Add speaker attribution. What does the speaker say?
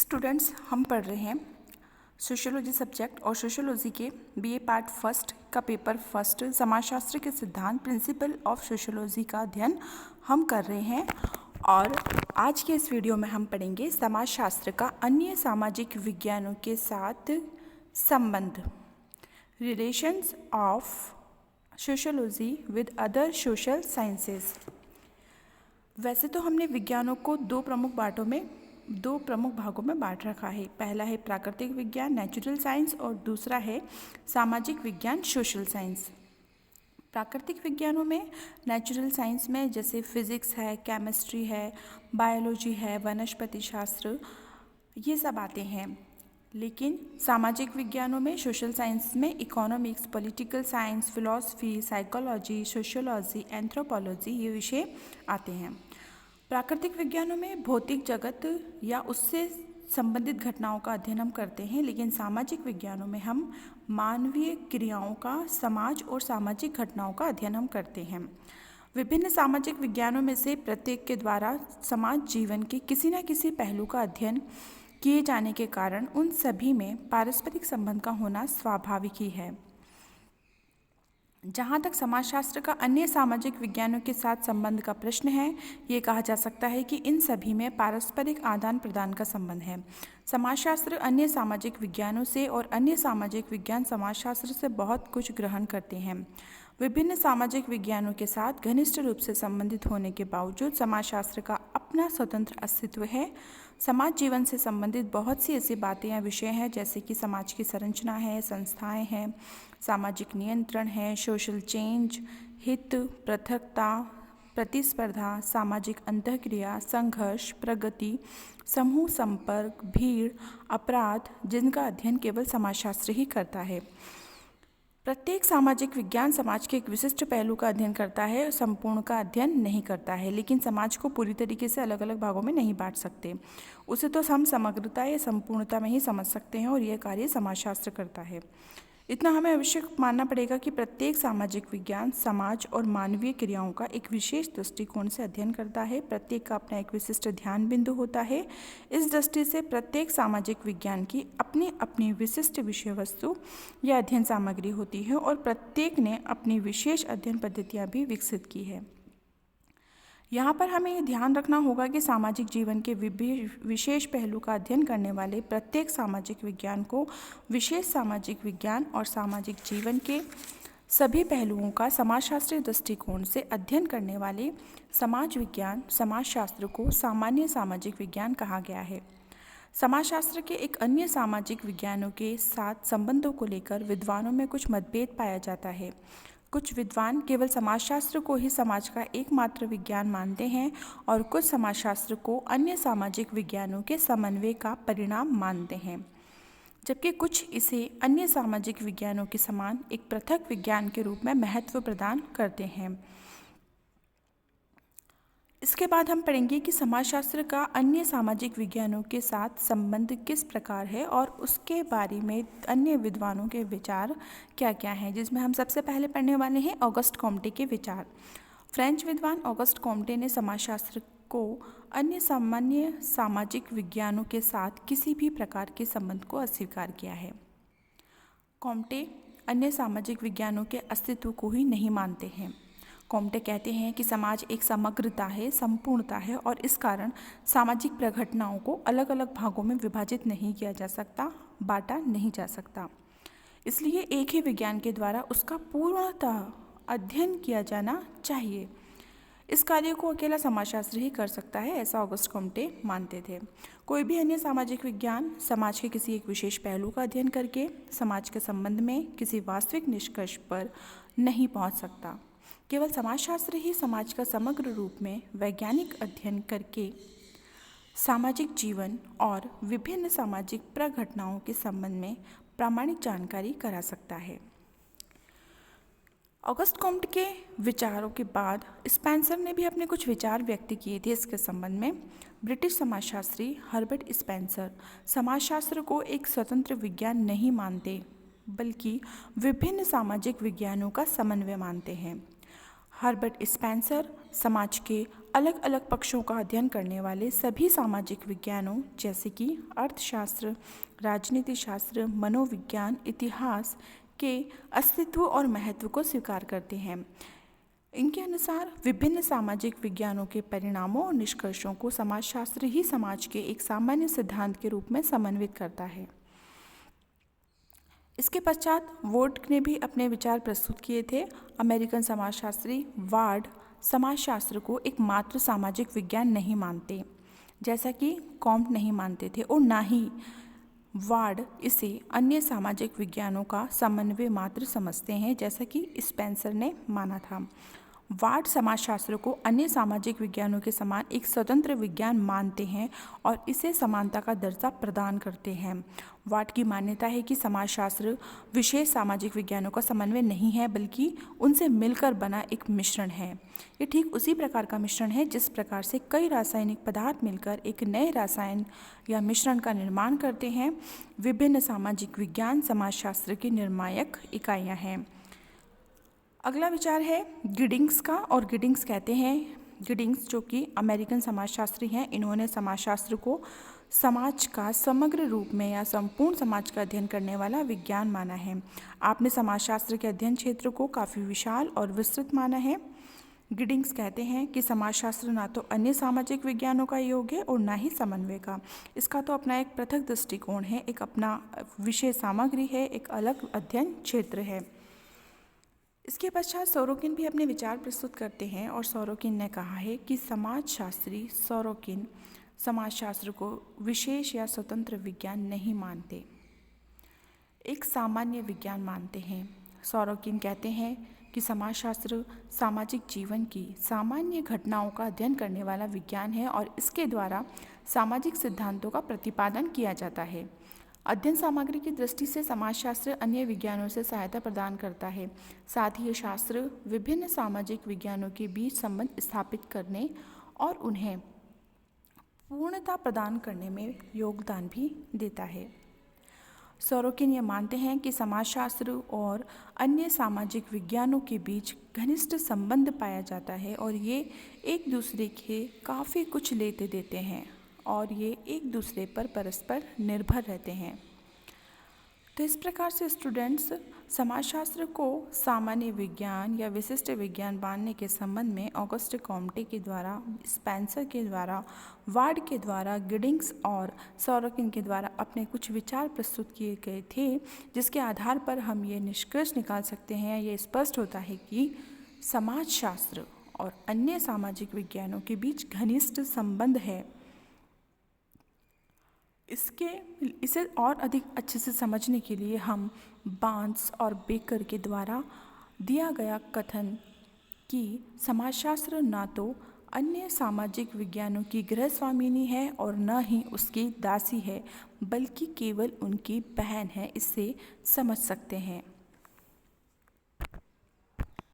Speaker 1: Students, हम पढ़ रहे हैं सोशियोलॉजी सब्जेक्ट और सोशियोलॉजी के बीए पार्ट फर्स्ट का पेपर फर्स्ट समाजशास्त्र के सिद्धांत प्रिंसिपल ऑफ सोशियोलॉजी का अध्ययन हम कर रहे हैं। और आज के इस वीडियो में हम पढ़ेंगे समाजशास्त्र का अन्य सामाजिक विज्ञानों के साथ संबंध, relations of sociology with other social sciences. वैसे तो हमने विज्ञानों को दो प्रमुख भागों में बांट रखा है। पहला है प्राकृतिक विज्ञान नेचुरल साइंस और दूसरा है सामाजिक विज्ञान सोशल साइंस। प्राकृतिक विज्ञानों में नेचुरल साइंस में जैसे फिजिक्स है, केमिस्ट्री है, बायोलॉजी है, वनस्पति शास्त्र, ये सब आते हैं। लेकिन सामाजिक विज्ञानों में सोशल साइंस में economics, political science, philosophy, psychology, sociology, anthropology ये विषय आते हैं। प्राकृतिक विज्ञानों में भौतिक जगत या उससे संबंधित घटनाओं का अध्ययन हम करते हैं, लेकिन सामाजिक विज्ञानों में हम मानवीय क्रियाओं का, समाज और सामाजिक घटनाओं का अध्ययन हम करते हैं। विभिन्न सामाजिक विज्ञानों में से प्रत्येक के द्वारा समाज जीवन के किसी न किसी पहलू का अध्ययन किए जाने के कारण उन सभी में पारस्परिक संबंध का होना स्वाभाविक ही है। जहाँ तक समाजशास्त्र का अन्य सामाजिक विज्ञानों के साथ संबंध का प्रश्न है, ये कहा जा सकता है कि इन सभी में पारस्परिक आदान प्रदान का संबंध है। समाजशास्त्र अन्य सामाजिक विज्ञानों से और अन्य सामाजिक विज्ञान समाजशास्त्र से बहुत कुछ ग्रहण करते हैं। विभिन्न सामाजिक विज्ञानों के साथ घनिष्ठ रूप से संबंधित होने के बावजूद समाजशास्त्र का अपना स्वतंत्र अस्तित्व है। समाज जीवन से संबंधित बहुत सी ऐसी बातें या विषय हैं जैसे कि समाज की संरचना है, संस्थाएं हैं, सामाजिक नियंत्रण है, सोशल चेंज, हित, पृथकता, प्रतिस्पर्धा, सामाजिक अंतःक्रिया, संघर्ष, प्रगति, समूह संपर्क, भीड़, अपराध, जिनका अध्ययन केवल समाजशास्त्र ही करता है। प्रत्येक सामाजिक विज्ञान समाज के एक विशिष्ट पहलू का अध्ययन करता है और संपूर्ण का अध्ययन नहीं करता है, लेकिन समाज को पूरी तरीके से अलग अलग भागों में नहीं बांट सकते। उसे तो हम समग्रता या संपूर्णता में ही समझ सकते हैं और यह कार्य समाजशास्त्र करता है। इतना हमें अवश्य मानना पड़ेगा कि प्रत्येक सामाजिक विज्ञान समाज और मानवीय क्रियाओं का एक विशेष दृष्टिकोण से अध्ययन करता है। प्रत्येक का अपना एक विशिष्ट ध्यान बिंदु होता है। इस दृष्टि से प्रत्येक सामाजिक विज्ञान की अपनी अपनी विशिष्ट विषय वस्तु या अध्ययन सामग्री होती है और प्रत्येक ने अपनी विशेष अध्ययन पद्धतियाँ भी विकसित की है। यहाँ पर हमें ये ध्यान रखना होगा कि सामाजिक जीवन के विशेष पहलू का अध्ययन करने वाले प्रत्येक सामाजिक विज्ञान को विशेष सामाजिक विज्ञान और सामाजिक जीवन के सभी पहलुओं का समाजशास्त्रीय दृष्टिकोण से अध्ययन करने वाले समाज विज्ञान समाजशास्त्र को सामान्य सामाजिक विज्ञान कहा गया है। समाजशास्त्र के एक अन्य सामाजिक विज्ञानों के साथ संबंधों को लेकर विद्वानों में कुछ मतभेद पाया जाता है। कुछ विद्वान केवल समाजशास्त्र को ही समाज का एकमात्र विज्ञान मानते हैं और कुछ समाजशास्त्र को अन्य सामाजिक विज्ञानों के समन्वय का परिणाम मानते हैं, जबकि कुछ इसे अन्य सामाजिक विज्ञानों के समान एक पृथक विज्ञान के रूप में महत्व प्रदान करते हैं। इसके बाद हम पढ़ेंगे कि समाजशास्त्र का अन्य सामाजिक विज्ञानों के साथ संबंध किस प्रकार है और उसके बारे में अन्य विद्वानों के विचार क्या क्या हैं, जिसमें हम सबसे पहले पढ़ने वाले हैं ऑगस्ट कॉम्टे के विचार। फ्रेंच विद्वान ऑगस्ट कॉम्टे ने समाजशास्त्र को अन्य सामान्य सामाजिक विज्ञानों के साथ किसी भी प्रकार के संबंध को अस्वीकार किया है। कॉम्टे अन्य सामाजिक विज्ञानों के अस्तित्व को ही नहीं मानते हैं। कॉम्टे कहते हैं कि समाज एक समग्रता है, संपूर्णता है और इस कारण सामाजिक प्रघटनाओं को अलग अलग भागों में विभाजित नहीं किया जा सकता, बांटा नहीं जा सकता। इसलिए एक ही विज्ञान के द्वारा उसका पूर्णतः अध्ययन किया जाना चाहिए। इस कार्य को अकेला समाजशास्त्र ही कर सकता है, ऐसा ऑगस्ट कॉम्टे मानते थे। कोई भी अन्य सामाजिक विज्ञान समाज के किसी एक विशेष पहलू का अध्ययन करके समाज के संबंध में किसी वास्तविक निष्कर्ष पर नहीं पहुंच सकता। केवल समाजशास्त्र ही समाज का समग्र रूप में वैज्ञानिक अध्ययन करके सामाजिक जीवन और विभिन्न सामाजिक प्रघटनाओं के संबंध में प्रामाणिक जानकारी करा सकता है। ऑगस्ट कॉम्टे के विचारों के बाद स्पेंसर ने भी अपने कुछ विचार व्यक्त किए थे इसके संबंध में। ब्रिटिश समाजशास्त्री हर्बर्ट स्पेंसर समाजशास्त्र को एक स्वतंत्र विज्ञान नहीं मानते, बल्कि विभिन्न सामाजिक विज्ञानों का समन्वय मानते हैं। हर्बर्ट स्पेंसर समाज के अलग अलग पक्षों का अध्ययन करने वाले सभी सामाजिक विज्ञानों जैसे कि अर्थशास्त्र, राजनीति शास्त्र, मनोविज्ञान, इतिहास के अस्तित्व और महत्व को स्वीकार करते हैं। इनके अनुसार विभिन्न सामाजिक विज्ञानों के परिणामों और निष्कर्षों को समाजशास्त्र ही समाज के एक सामान्य सिद्धांत के रूप में समन्वित करता है। इसके पश्चात वोर्ड ने भी अपने विचार प्रस्तुत किए थे। अमेरिकन समाजशास्त्री वार्ड समाजशास्त्र को एक मात्र सामाजिक विज्ञान नहीं मानते, जैसा कि कॉम्ट नहीं मानते थे, और ना ही वार्ड इसे अन्य सामाजिक विज्ञानों का समन्वय मात्र समझते हैं, जैसा कि स्पेंसर ने माना था। वार्ड समाजशास्त्र को अन्य सामाजिक विज्ञानों के समान एक स्वतंत्र विज्ञान मानते हैं और इसे समानता का दर्जा प्रदान करते हैं। वार्ड की मान्यता है कि समाजशास्त्र विशेष सामाजिक विज्ञानों का समन्वय नहीं है, बल्कि उनसे मिलकर बना एक मिश्रण है। ये ठीक उसी प्रकार का मिश्रण है जिस प्रकार से कई रासायनिक पदार्थ मिलकर एक नए रसायन या मिश्रण का निर्माण करते हैं। विभिन्न सामाजिक विज्ञान समाजशास्त्र की निर्णायक इकाइयाँ हैं। अगला विचार है गिडिंग्स का, और गिडिंग्स कहते हैं, गिडिंग्स जो कि अमेरिकन समाजशास्त्री हैं, इन्होंने समाजशास्त्र को समाज का समग्र रूप में या संपूर्ण समाज का अध्ययन करने वाला विज्ञान माना है। आपने समाजशास्त्र के अध्ययन क्षेत्र को काफ़ी विशाल और विस्तृत माना है। गिडिंग्स कहते हैं कि समाजशास्त्र ना तो अन्य सामाजिक विज्ञानों का योग है और ना ही समन्वय का। इसका तो अपना एक पृथक दृष्टिकोण है, एक अपना विषय सामग्री है, एक अलग अध्ययन क्षेत्र है। इसके पश्चात सोरोकिन भी अपने विचार प्रस्तुत करते हैं और सोरोकिन ने कहा है कि समाजशास्त्री सोरोकिन समाजशास्त्र को विशेष या स्वतंत्र विज्ञान नहीं मानते, एक सामान्य विज्ञान मानते हैं। सोरोकिन कहते हैं कि समाजशास्त्र सामाजिक जीवन की सामान्य घटनाओं का अध्ययन करने वाला विज्ञान है और इसके द्वारा सामाजिक सिद्धांतों का प्रतिपादन किया जाता है। अध्ययन सामग्री की दृष्टि से समाजशास्त्र अन्य विज्ञानों से सहायता प्रदान करता है। साथ ही ये शास्त्र विभिन्न सामाजिक विज्ञानों के बीच संबंध स्थापित करने और उन्हें पूर्णता प्रदान करने में योगदान भी देता है। सोरोकिन ये मानते हैं कि समाजशास्त्र और अन्य सामाजिक विज्ञानों के बीच घनिष्ठ संबंध पाया जाता है और ये एक दूसरे के काफ़ी कुछ लेते देते हैं और ये एक दूसरे पर परस्पर निर्भर रहते हैं। तो इस प्रकार से स्टूडेंट्स समाजशास्त्र को सामान्य विज्ञान या विशिष्ट विज्ञान मानने के संबंध में ऑगस्ट कॉम्टे के द्वारा, स्पेंसर के द्वारा, वार्ड के द्वारा, गिडिंग्स और सोरोकिन के द्वारा अपने कुछ विचार प्रस्तुत किए गए थे, जिसके आधार पर हम ये निष्कर्ष निकाल सकते हैं, ये स्पष्ट होता है कि समाजशास्त्र और अन्य सामाजिक विज्ञानों के बीच घनिष्ठ संबंध है। इसे और अधिक अच्छे से समझने के लिए हम बार्न्स और बेकर के द्वारा दिया गया कथन कि समाजशास्त्र ना तो अन्य सामाजिक विज्ञानों की गृहस्वामिनी है और न ही उसकी दासी है, बल्कि केवल उनकी बहन है, इससे समझ सकते हैं।